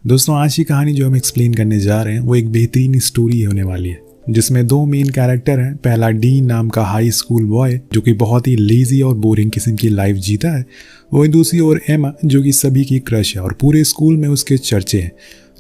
दोस्तों, आज की कहानी जो हम एक्सप्लेन करने जा रहे हैं वो एक बेहतरीन स्टोरी होने वाली है जिसमें दो मेन कैरेक्टर हैं। पहला डीन नाम का हाई स्कूल बॉय जो कि बहुत ही लेजी और बोरिंग किस्म की लाइफ जीता है। वहीं दूसरी ओर एमा जो कि सभी की क्रश है और पूरे स्कूल में उसके चर्चे हैं।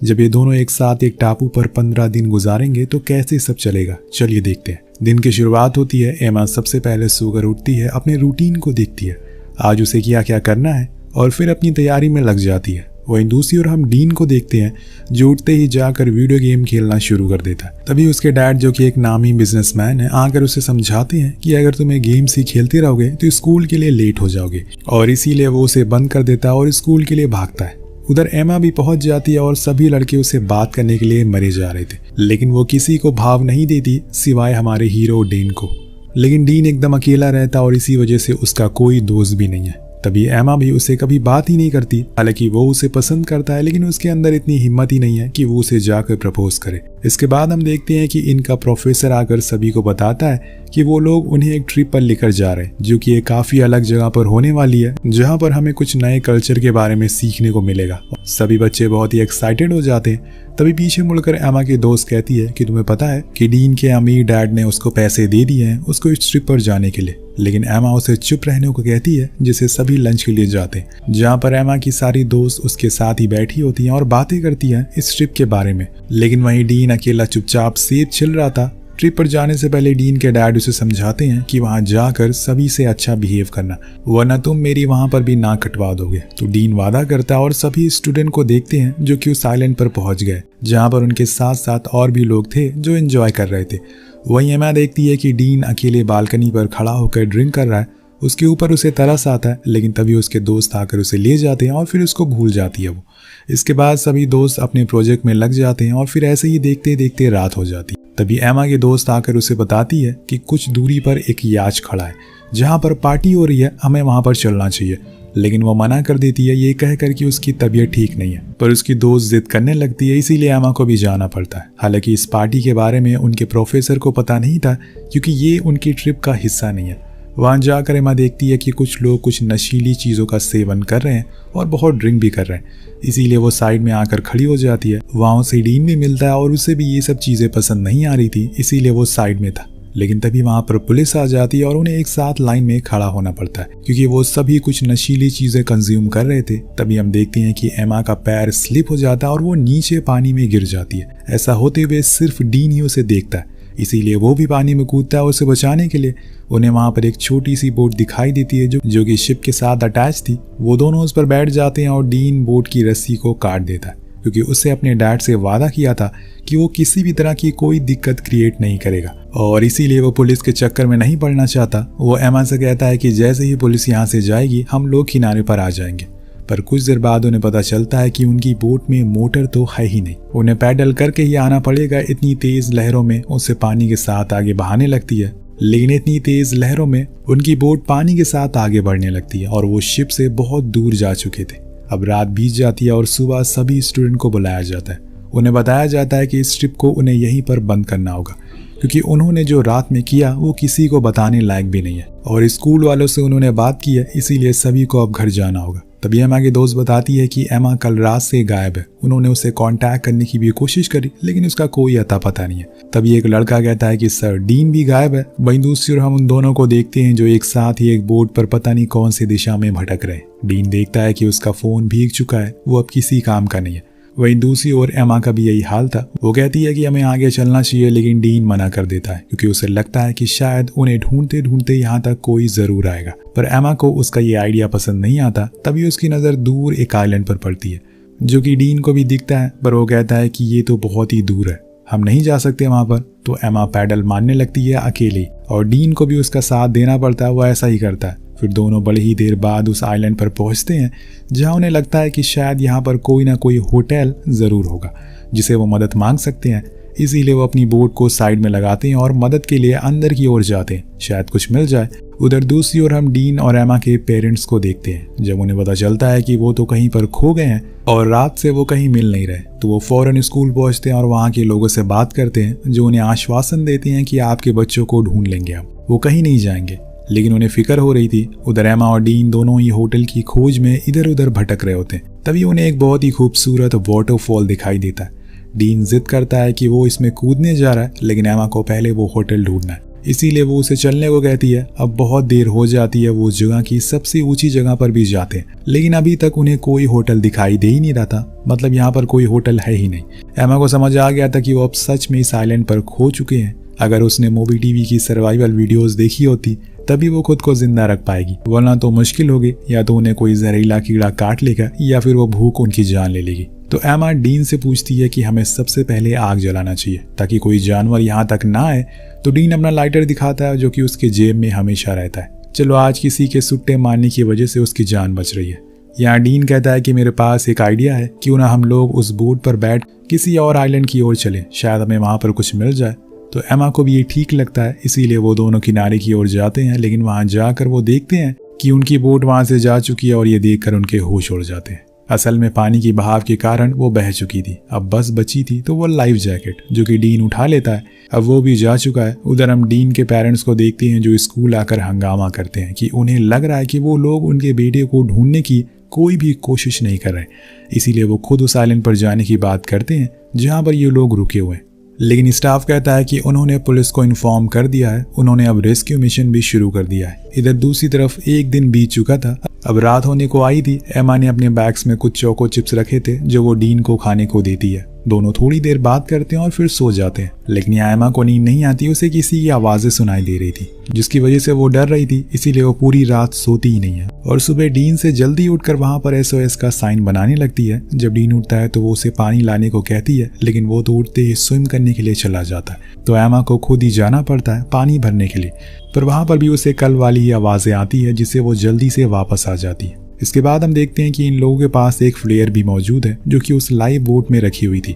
जब ये दोनों एक साथ एक टापू पर 15 दिन गुजारेंगे तो कैसे सब चलेगा, चलिए देखते हैं। दिन की शुरुआत होती है। एमा सबसे पहले सोकर उठती है, अपने रूटीन को देखती है, आज उसे क्या क्या करना है और फिर अपनी तैयारी में लग जाती है। वहीं दूसरी ओर हम डीन को देखते हैं जो उठते ही जाकर वीडियो गेम खेलना शुरू कर देता है। तभी उसके डैड जो कि एक नामी बिजनेसमैन है आकर उसे समझाते हैं कि अगर तुम्हें गेम्स ही खेलते रहोगे तो स्कूल के लिए लेट हो जाओगे, और इसीलिए वो उसे बंद कर देता है और स्कूल के लिए भागता है। उधर एमा भी पहुंच जाती है और सभी लड़के उसे बात करने के लिए मरे जा रहे थे, लेकिन वो किसी को भाव नहीं देती सिवाय हमारे हीरो डीन को। लेकिन डीन एकदम अकेला रहता और इसी वजह से उसका कोई दोस्त भी नहीं है। तभी एमा भी उसे कभी बात ही नहीं करती। हालांकि वो उसे पसंद करता है, लेकिन उसके अंदर इतनी हिम्मत ही नहीं है कि वो उसे जाकर प्रपोज करे। इसके बाद हम देखते हैं कि इनका प्रोफेसर आकर सभी को बताता है कि वो लोग उन्हें एक ट्रिप पर लेकर जा रहे हैं जो कि एक काफी अलग जगह पर होने वाली है, जहां पर हमें कुछ नए कल्चर के बारे में सीखने को मिलेगा। सभी बच्चे बहुत ही एक्साइटेड हो जाते हैं। तभी पीछे मुड़कर एमा की दोस्त कहती है कि तुम्हें पता है कि डीन के अमीर डैड ने उसको पैसे दे दिए हैं उसको इस ट्रिप पर जाने के लिए। लेकिन एमा उसे चुप रहने को कहती है, जिसे सभी लंच के लिए जाते हैं, जहाँ पर एमा की सारी दोस्त उसके साथ ही बैठी होती हैं और बातें करती हैं इस ट्रिप के बारे में। लेकिन वहीं डीन अकेला चुपचाप सेब छिल रहा था। ट्रिप पर जाने से पहले डीन के डैड उसे समझाते हैं कि वहां जाकर सभी से अच्छा बिहेव करना, वरना तुम मेरी वहां पर भी नाक कटवा दोगे। तो डीन वादा करता है और सभी स्टूडेंट को देखते हैं जो कि उस आइलैंड पर पहुंच गए, जहां पर उनके साथ साथ और भी लोग थे जो एंजॉय कर रहे थे। वहीं एमा देखती है कि डीन अकेले बालकनी पर खड़ा होकर ड्रिंक कर रहा है। उसके ऊपर उसे तरस आता है, लेकिन तभी उसके दोस्त आकर उसे ले जाते हैं और फिर उसको भूल जाती है वो। इसके बाद सभी दोस्त अपने प्रोजेक्ट में लग जाते हैं और फिर ऐसे ही देखते देखते रात हो जाती है। तभी एमा के दोस्त आकर उसे बताती है कि कुछ दूरी पर एक याच खड़ा है जहां पर पार्टी हो रही है, हमें वहां पर चलना चाहिए। लेकिन वो मना कर देती है, ये कहकर कि उसकी तबीयत ठीक नहीं है। पर उसकी दोस्त जिद करने लगती है, इसीलिए एमा को भी जाना पड़ता है। हालांकि इस पार्टी के बारे में उनके प्रोफेसर को पता नहीं था, क्योंकि ये उनकी ट्रिप का हिस्सा नहीं है। वहां जाकर एमा देखती है कि कुछ लोग कुछ नशीली चीज़ों का सेवन कर रहे हैं और बहुत ड्रिंक भी कर रहे हैं। इसीलिए वो साइड में आकर खड़ी हो जाती है। वहाँ उसे डीन भी मिलता है और उसे भी ये सब चीज़ें पसंद नहीं आ रही थी, इसीलिए वो साइड में था। लेकिन तभी वहाँ पर पुलिस आ जाती है और उन्हें एक साथ लाइन में खड़ा होना पड़ता है, क्योंकि वो सभी कुछ नशीली चीज़ें कंज्यूम कर रहे थे। तभी हम देखते हैं कि एमा का पैर स्लिप हो जाता है और वो नीचे पानी में गिर जाती है। ऐसा होते हुए सिर्फ डीन ही उसे देखता है, इसीलिए वो भी पानी में कूदता है उसे बचाने के लिए। उन्हें वहां पर एक छोटी सी बोट दिखाई देती है जो कि शिप के साथ अटैच थी। वो दोनों उस पर बैठ जाते हैं और डीन बोट की रस्सी को काट देता है, क्योंकि उससे अपने डैड से वादा किया था कि वो किसी भी तरह की कोई दिक्कत क्रिएट नहीं करेगा, और इसीलिए वो पुलिस के चक्कर में नहीं पड़ना चाहता। वो एमा से कहता है कि जैसे ही पुलिस यहाँ से जाएगी हम लोग किनारे पर आ जाएंगे। पर कुछ देर बाद उन्हें पता चलता है कि उनकी बोट में मोटर तो है ही नहीं, उन्हें पैडल करके ही आना पड़ेगा। इतनी तेज लहरों में उसे पानी के साथ आगे बहाने लगती है, लेकिन इतनी तेज लहरों में उनकी बोट पानी के साथ आगे बढ़ने लगती है और वो शिप से बहुत दूर जा चुके थे। अब रात बीत जाती है और सुबह सभी स्टूडेंट को बुलाया जाता है। उन्हें बताया जाता है कि इस ट्रिप को उन्हें यहीं पर बंद करना होगा, क्योंकि उन्होंने जो रात में किया वो किसी को बताने लायक भी नहीं है, और स्कूल वालों से उन्होंने बात की है, इसीलिए सभी को अब घर जाना होगा। तभी एमा की दोस्त बताती है कि एमा कल रात से गायब है। उन्होंने उसे कांटेक्ट करने की भी कोशिश करी, लेकिन उसका कोई अता पता नहीं है। तभी एक लड़का कहता है कि सर डीन भी गायब है। वहीं दूसरी ओर हम उन दोनों को देखते हैं जो एक साथ ही एक बोट पर पता नहीं कौन सी दिशा में भटक रहे हैं। डीन देखता है कि उसका फोन भीग चुका है, वो अब किसी काम का नहीं है। वहीं दूसरी ओर एमा का भी यही हाल था। वो कहती है कि हमें आगे चलना चाहिए, लेकिन डीन मना कर देता है, क्योंकि उसे लगता है कि शायद उन्हें ढूंढते ढूंढते यहाँ तक कोई जरूर आएगा। पर एमा को उसका ये आइडिया पसंद नहीं आता। तभी उसकी नज़र दूर एक आइलैंड पर पड़ती है, जो कि डीन को भी दिखता है, पर वो कहता है कि ये तो बहुत ही दूर है, हम नहीं जा सकते वहाँ पर। तो एमा पैडल मारने लगती है अकेली, और डीन को भी उसका साथ देना पड़ता है। वो ऐसा ही करता है। फिर दोनों बड़ी ही देर बाद उस आइलैंड पर पहुंचते हैं, जहां उन्हें लगता है कि शायद यहाँ पर कोई ना कोई होटल ज़रूर होगा जिसे वो मदद मांग सकते हैं। इसीलिए वो अपनी बोट को साइड में लगाते हैं और मदद के लिए अंदर की ओर जाते हैं, शायद कुछ मिल जाए। उधर दूसरी ओर हम डीन और एमा के पेरेंट्स को देखते हैं। जब उन्हें पता चलता है कि वो तो कहीं पर खो गए हैं और रात से वो कहीं मिल नहीं रहे, तो वो फौरन स्कूल पहुंचते हैं और वहाँ के लोगों से बात करते हैं, जो उन्हें आश्वासन देते हैं कि आपके बच्चों को ढूंढ लेंगे, हम वो कहीं नहीं जाएंगे। लेकिन उन्हें फिक्र हो रही थी। उधर एमा और डीन दोनों ही होटल की खोज में इधर उधर भटक रहे होते हैं। तभी उन्हें एक बहुत ही खूबसूरत वाटरफॉल दिखाई देता है। डीन जिद करता है कि वो इसमें कूदने जा रहा है, लेकिन एमा को पहले वो होटल ढूंढना है, इसीलिए वो उसे चलने को कहती है। अब बहुत देर हो जाती है, वो जगह की सबसे ऊंची जगह पर भी जाते हैं, लेकिन अभी तक उन्हें कोई होटल दिखाई दे ही नहीं रहा था। मतलब यहाँ पर कोई होटल है ही नहीं। एमा को समझ आ गया था कि वो अब सच में इस आइलैंड पर खो चुके हैं। अगर उसने मूवी टीवी की सर्वाइवल वीडियोस देखी होती तभी वो खुद को जिंदा रख पाएगी, वरना तो मुश्किल होगी। या तो उन्हें कोई जहरीला कीड़ा काट लेगा या फिर वो भूख उनकी जान ले लेगी। तो एमा डीन से पूछती है कि हमें सबसे पहले आग जलाना चाहिए ताकि कोई जानवर यहाँ तक ना आए। तो डीन अपना लाइटर दिखाता है जो कि उसके जेब में हमेशा रहता है। चलो, आज किसी के सुट्टे मारने की वजह से उसकी जान बच रही है। यहाँ डीन कहता है कि मेरे पास एक आइडिया है, क्यों ना हम लोग उस बोट पर बैठ किसी और आइलैंड की ओर चलें, शायद हमें वहाँ पर कुछ मिल जाए। तो एमा को भी ये ठीक लगता है, इसीलिए वो दोनों किनारे की ओर जाते हैं। लेकिन वहाँ जाकर वो देखते हैं कि उनकी बोट वहाँ से जा चुकी है और ये देखकर उनके होश उड़ जाते हैं। असल में पानी की बहाव के कारण वो बह चुकी थी। अब बस बची थी तो वो लाइफ जैकेट, जो कि डीन उठा लेता है। अब वो भी जा चुका है। उधर हम डीन के पेरेंट्स को देखते हैं जो स्कूल आकर हंगामा करते हैं कि उन्हें लग रहा है कि वो लोग उनके बेटे को ढूंढने की कोई भी कोशिश नहीं कर रहे, इसीलिए वो खुद उस आइलैंड पर जाने की बात करते हैं जहाँ पर ये लोग रुके हुए हैं। लेकिन स्टाफ कहता है कि उन्होंने पुलिस को इन्फॉर्म कर दिया है, उन्होंने अब रेस्क्यू मिशन भी शुरू कर दिया है। इधर दूसरी तरफ एक दिन बीत चुका था, अब रात होने को आई थी। एमा ने अपने बैग्स में कुछ चोको चिप्स रखे थे जो वो डीन को खाने को देती है। दोनों थोड़ी देर बात करते हैं और फिर सो जाते हैं। लेकिन यहाँ एमा को नींद नहीं आती, उसे किसी की आवाजें सुनाई दे रही थी जिसकी वजह से वो डर रही थी, इसीलिए वो पूरी रात सोती ही नहीं है। और सुबह डीन से जल्दी उठकर वहां पर SOS का साइन बनाने लगती है। जब डीन उठता है तो वो उसे पानी लाने को कहती है, लेकिन वो तो उठते ही स्विम करने के लिए चला जाता है। तो एमा को खुद ही जाना पड़ता है पानी भरने के लिए, पर वहां पर भी उसे कल वाली ही आवाजें आती है जिससे वो जल्दी से वापस आ जाती है। इसके बाद हम देखते हैं कि इन लोगों के पास एक फ्लेयर भी मौजूद है जो कि उस लाइव बोट में रखी हुई थी।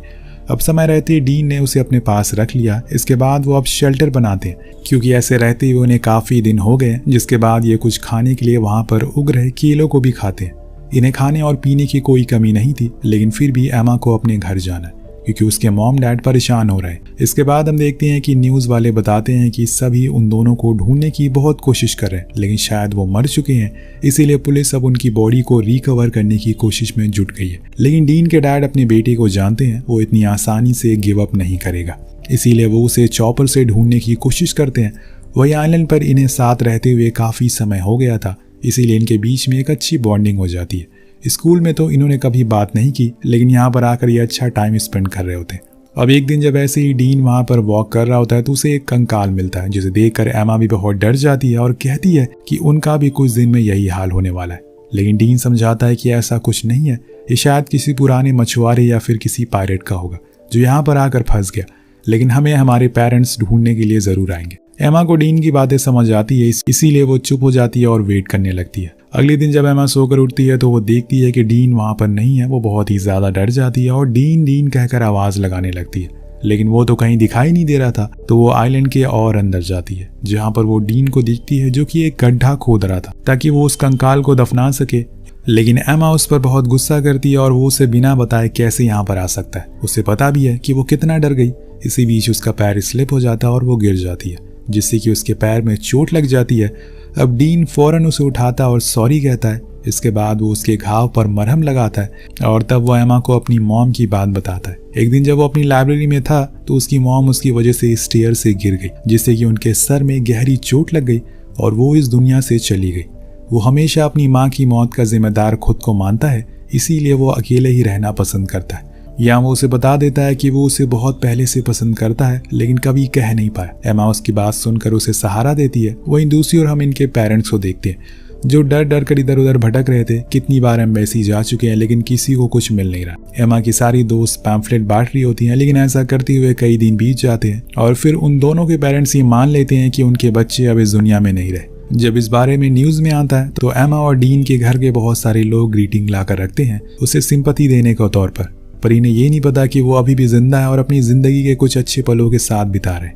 अब समय रहते डीन ने उसे अपने पास रख लिया। इसके बाद वो अब शेल्टर बनाते हैं, क्योंकि ऐसे रहते हुए उन्हें काफी दिन हो गए। जिसके बाद ये कुछ खाने के लिए वहां पर उग रहे केलों को भी खाते हैं। इन्हें खाने और पीने की कोई कमी नहीं थी, लेकिन फिर भी एमा को अपने घर जाना है क्योंकि उसके मॉम डैड परेशान हो रहे हैं। इसके बाद हम देखते हैं कि न्यूज़ वाले बताते हैं कि सभी उन दोनों को ढूंढने की बहुत कोशिश कर रहे हैं, लेकिन शायद वो मर चुके हैं, इसीलिए पुलिस अब उनकी बॉडी को रिकवर करने की कोशिश में जुट गई है। लेकिन डीन के डैड अपने बेटे को जानते हैं, वो इतनी आसानी से गिव अप नहीं करेगा, इसीलिए वो उसे चॉपर से ढूंढने की कोशिश करते हैं। वही आइलैंड पर इन्हें साथ रहते हुए काफ़ी समय हो गया था, इसीलिए इनके बीच में एक अच्छी बॉन्डिंग हो जाती है। स्कूल में तो इन्होंने कभी बात नहीं की, लेकिन यहाँ पर आकर ये अच्छा टाइम स्पेंड कर रहे होते हैं। अब एक दिन जब ऐसे ही डीन वहाँ पर वॉक कर रहा होता है तो उसे एक कंकाल मिलता है, जिसे देखकर एमा भी बहुत डर जाती है और कहती है कि उनका भी कुछ दिन में यही हाल होने वाला है। लेकिन डीन समझाता है कि ऐसा कुछ नहीं है, ये शायद किसी पुराने मछुआरे या फिर किसी पायरेट का होगा जो यहाँ पर आकर फंस गया, लेकिन हमें हमारे पेरेंट्स ढूंढने के लिए जरूर आएंगे। एमा को डीन की बातें समझ आती है, इसीलिए वो चुप हो जाती है और वेट करने लगती है। अगले दिन जब एमा सोकर उठती है तो वो देखती है कि डीन वहाँ पर नहीं है। वो बहुत ही ज्यादा डर जाती है और डीन डीन कहकर आवाज लगाने लगती है, लेकिन वो तो कहीं दिखाई नहीं दे रहा था। तो वो आइलैंड के और अंदर जाती है, जहाँ पर वो डीन को देखती है जो कि एक गड्ढा खोद रहा था ताकि वो उस कंकाल को दफना सके। लेकिन एमा उस पर बहुत गुस्सा करती है और वो उसे बिना बताए कैसे यहाँ पर आ सकता है। उसे पता भी है कि वो कितना डर गई। इसी बीच उसका पैर स्लिप हो जाता है और वो गिर जाती है, जिससे कि उसके पैर में चोट लग जाती है। अब डीन फौरन उसे उठाता और सॉरी कहता है। इसके बाद वो उसके घाव पर मरहम लगाता है और तब वो एमा को अपनी मॉम की बात बताता है। एक दिन जब वो अपनी लाइब्रेरी में था तो उसकी मॉम उसकी वजह से स्टेयर से गिर गई, जिससे कि उनके सर में गहरी चोट लग गई और वो इस दुनिया से चली गई। वो हमेशा अपनी माँ की मौत का जिम्मेदार खुद को मानता है, इसीलिए वो अकेले ही रहना पसंद करता है। या वो उसे बता देता है कि वो उसे बहुत पहले से पसंद करता है, लेकिन कभी कह नहीं पाया। एमा उसकी बात सुनकर उसे सहारा देती है। वहीं दूसरी ओर हम इनके पेरेंट्स को देखते हैं जो डर डर कर इधर उधर भटक रहे थे। कितनी बार एम्बेसी जा चुके हैं, लेकिन किसी को कुछ मिल नहीं रहा। एमा की सारी दोस्त पैम्फलेट बांट रही होती हैं, लेकिन ऐसा करते हुए कई दिन बीत जाते हैं और फिर उन दोनों के पेरेंट्स ये मान लेते हैं कि उनके बच्चे अब इस दुनिया में नहीं रहे। जब इस बारे में न्यूज में आता है तो एमा और डीन के घर के बहुत सारे लोग ग्रीटिंग लाकर रखते हैं उसे सिंपैथी देने के तौर पर इन्हें ये नहीं पता कि वो अभी भी जिंदा है और अपनी जिंदगी के कुछ अच्छे पलों के साथ बिता रहे।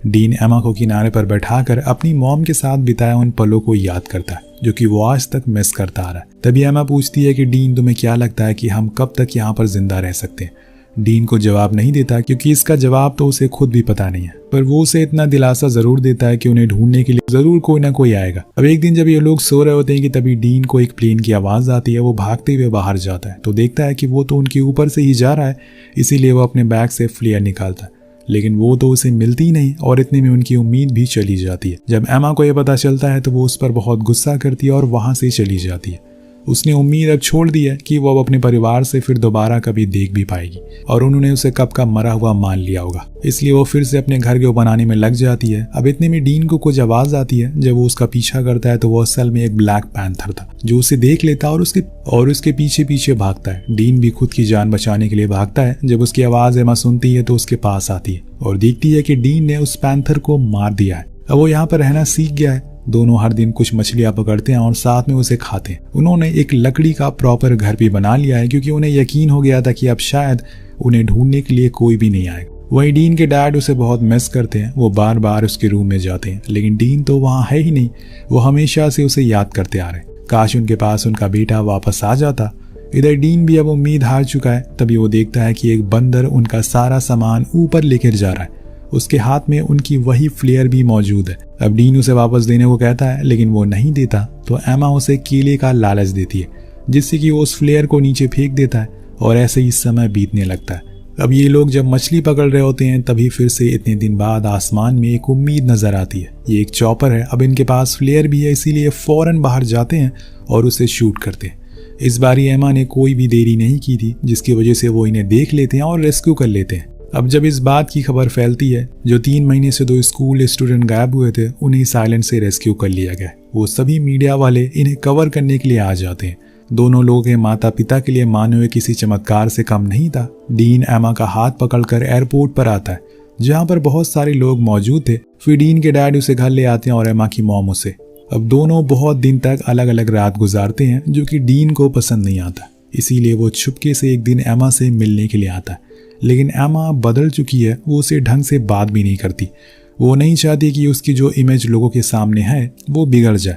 डीन एमा को किनारे पर बैठाकर अपनी मॉम के साथ बिताए उन पलों को याद करता है जो कि वो आज तक मिस करता आ रहा है। तभी एमा पूछती है कि डीन तुम्हें क्या लगता है कि हम कब तक यहाँ पर जिंदा रह सकते हैं। डीन को जवाब नहीं देता क्योंकि इसका जवाब तो उसे खुद भी पता नहीं है, पर वो उसे इतना दिलासा जरूर देता है कि उन्हें ढूंढने के लिए जरूर कोई ना कोई आएगा। अब एक दिन जब ये लोग सो रहे होते हैं कि तभी डीन को एक प्लेन की आवाज आती है। वो भागते हुए बाहर जाता है तो देखता है कि वो तो उनके ऊपर से ही जा रहा है, इसीलिए वो अपने बैग से फ्लेयर निकालता है, लेकिन वो तो उसे मिलती नहीं और इतने में उनकी उम्मीद भी चली जाती है। जब एमा को यह पता चलता है तो वो उस पर बहुत गुस्सा करती है और वहां से चली जाती है। उसने उम्मीद अब छोड़ दी है कि वो अब अपने परिवार से फिर दोबारा कभी देख भी पाएगी और उन्होंने उसे कब का मरा हुआ मान लिया होगा, इसलिए वो फिर से अपने घर को बनाने में लग जाती है। अब इतने में डीन को कुछ आवाज आती है। जब वो उसका पीछा करता है तो वो असल में एक ब्लैक पैंथर था जो उसे देख लेता और उसके पीछे पीछे भागता है। डीन भी खुद की जान बचाने के लिए भागता है। जब उसकी आवाज एमा सुनती है तो उसके पास आती है और देखती है कि डीन ने उस पैंथर को मार दिया है। अब वो यहाँ पर रहना सीख गया है। दोनों हर दिन कुछ मछलियां पकड़ते हैं और साथ में उसे खाते हैं। उन्होंने एक लकड़ी का प्रॉपर घर भी बना लिया है क्योंकि उन्हें यकीन हो गया था कि अब शायद उन्हें ढूंढने के लिए कोई भी नहीं आएगा। वहीं डीन के डैड उसे बहुत मिस करते हैं। वो बार बार उसके रूम में जाते हैं, लेकिन डीन तो वहाँ है ही नहीं। वो हमेशा से उसे याद करते आ रहे हैं। काश उनके पास उनका बेटा वापस आ जाता। इधर डीन भी अब उम्मीद हार चुका है। तभी वो देखता है कि एक बंदर उनका सारा सामान ऊपर लेकर जा रहा है। उसके हाथ में उनकी वही फ्लेयर भी मौजूद है। अब डीन उसे वापस देने को कहता है, लेकिन वो नहीं देता तो एमा उसे केले का लालच देती है, जिससे कि वो उस फ्लेयर को नीचे फेंक देता है और ऐसे ही समय बीतने लगता है। अब ये लोग जब मछली पकड़ रहे होते हैं तभी फिर से इतने दिन बाद आसमान में एक उम्मीद नजर आती है। ये एक चॉपर है। अब इनके पास फ्लेयर भी है, इसीलिए फौरन बाहर जाते हैं और उसे शूट करते हैं। इस बारी एमा ने कोई भी देरी नहीं की थी, जिसकी वजह से वो इन्हें देख लेते हैं और रेस्क्यू कर लेते हैं। अब जब इस बात की खबर फैलती है, जो 3 महीने से 2 स्कूल स्टूडेंट गायब हुए थे उन्हें साइलेंट से रेस्क्यू कर लिया गया। वो सभी मीडिया वाले इन्हें कवर करने के लिए आ जाते हैं। दोनों लोगों के माता पिता के लिए माने हुए किसी चमत्कार से कम नहीं था। डीन एमा का हाथ पकड़कर एयरपोर्ट पर आता है जहां पर बहुत सारे लोग मौजूद थे। फिर डीन के डैड उसे घर ले आते हैं और एमा की मॉम उसे। अब दोनों बहुत दिन तक अलग अलग रात गुजारते हैं, जो कि डीन को पसंद नहीं आता। इसीलिए वो छुपके से एक दिन एमा से मिलने के लिए आता है, लेकिन एमा बदल चुकी है। वो उसे ढंग से बात भी नहीं करती। वो नहीं चाहती कि उसकी जो इमेज लोगों के सामने है वो बिगड़ जाए।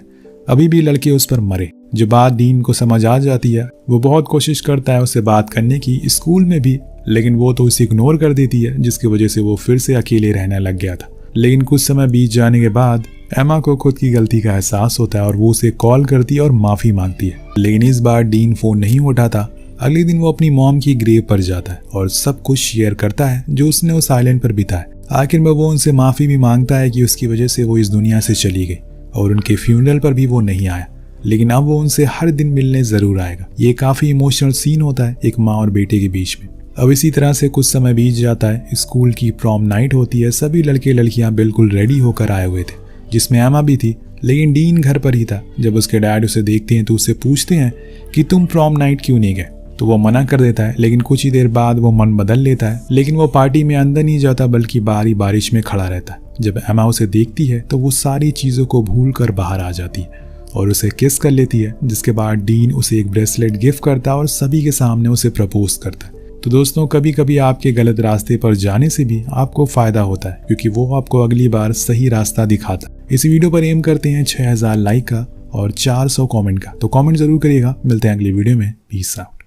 अभी भी लड़के उस पर मरे। जो बात डीन को समझ आ जाती है, वो बहुत कोशिश करता है उससे बात करने की स्कूल में भी, लेकिन वो तो उसे इग्नोर कर देती है, जिसकी वजह से वो फिर से अकेले रहने लग गया था। लेकिन कुछ समय बीत जाने के बाद एमा को खुद की गलती का एहसास होता है और वो उसे कॉल करती है और माफी मांगती है। लेकिन इस बार डीन फोन नहीं उठाता। अगले दिन वो अपनी मॉम की ग्रेव पर जाता है और सब कुछ शेयर करता है जो उसने उस आइलैंड पर बिताया। आखिर में वो उनसे माफी भी मांगता है कि उसकी वजह से वो इस दुनिया से चली गई और उनके फ्यूनरल पर भी वो नहीं आया, लेकिन अब वो उनसे हर दिन मिलने जरूर आएगा। ये काफी इमोशनल सीन होता है एक माँ और बेटे के बीच में। अब इसी तरह से कुछ समय बीत जाता है। स्कूल की प्रॉम नाइट होती है। सभी लड़के लड़कियां बिल्कुल रेडी होकर आए हुए थे, जिसमें एमा भी थी, लेकिन डीन घर पर ही था। जब उसके डैड उसे देखते हैं तो उससे पूछते हैं कि तुम प्रॉम नाइट क्यों नहीं गए, तो वो मना कर देता है। लेकिन कुछ ही देर बाद वो मन बदल लेता है, लेकिन वो पार्टी में अंदर नहीं जाता बल्कि बाहरी बारिश में खड़ा रहता है। जब एमा उसे देखती है तो वो सारी चीजों को भूल कर बाहर आ जाती है और उसे किस कर लेती है, जिसके बाद डीन उसे एक ब्रेसलेट गिफ्ट करता है और सभी के सामने उसे प्रपोज करता है। तो दोस्तों, कभी कभी आपके गलत रास्ते पर जाने से भी आपको फायदा होता है, क्योंकि वो आपको अगली बार सही रास्ता दिखाता है। इस वीडियो पर एम करते हैं 6000 लाइक का और 400 कमेंट का, तो कमेंट जरूर करिएगा। मिलते हैं अगली वीडियो में। Peace out.